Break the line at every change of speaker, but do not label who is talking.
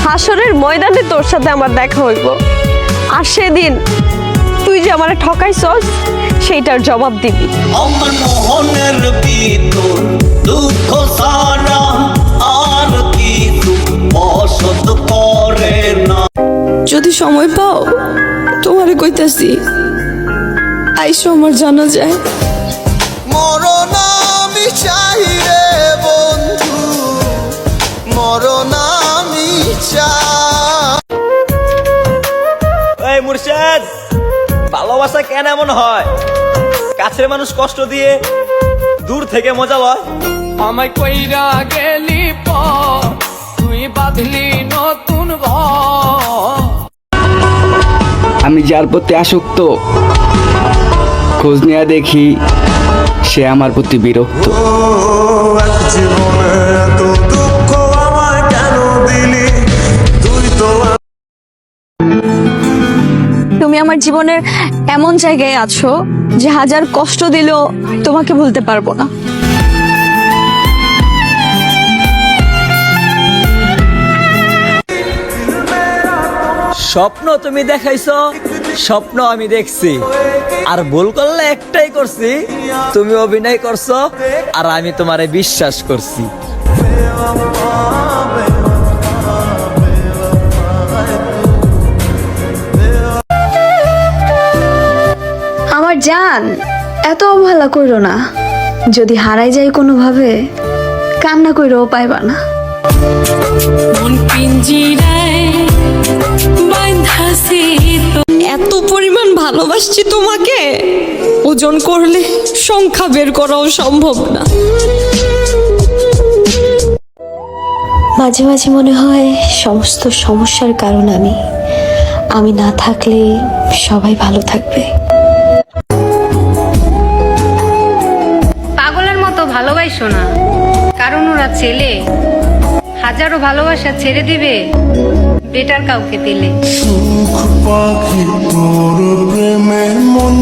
হাসরের ময়দানে তোর সাথে আমার দেখা হইব। আর সেদিন তুই যে আমারে ঠকাইছস সেইটার জবাব দিবি।
আমার মোহনের ভিতর দুঃখ সারা আর কিছু অসৎ করে না।
যদি সময় পাও তোমারে কইতাছি আইসো আমার জানা যায়।
মরণ আমি চাই রে বন্ধু, মরণ আমি চাই।
এই মুর্শেদ, ভালোবাসা কেন এমন হয়? কাছের মানুষ কষ্ট দিয়ে দূর থেকে মজা লয়।
আমায় কইরা গেলি পর তুই বাঁধলি নতুন ঘর।
আমি যার প্রতি আসক্ত খোঁজ নেয়া দেখি সে আমার প্রতি বিরক্ত।
তুমি আমার জীবনের এমন জায়গায় আছো যে হাজার কষ্ট দিলেও তোমাকে ভুলতে পারবো না।
স্বপ্ন তুমি দেখাইছো, স্বপ্ন আমি দেখছি, আর ভুল করলে একটাই করছি, তুমি অভিনয় করছো আর আমি তোমারে বিশ্বাস করছি।
আমার জান, এত অবহেলা কইরো না। যদি হারাই যায় কোনোভাবে কান্না কইরো পাইবা না। এত পরিমাণ ভালোবাসছি তোমাকে, ওজন করলে সংখ্যা বের করাও সম্ভব না।
মাঝে মাঝে মনে হয় সমস্ত সমস্যার কারণ আমি না থাকলে সবাই ভালো থাকবে।
পাগলের মতো ভালোবাসো না, কারণ ওরা ছেলে। হাজারো ভালোবাসা ছেড়ে দিবে বেটার কাউকে দিলে।
সুখ পাখি তোর প্রেমে মন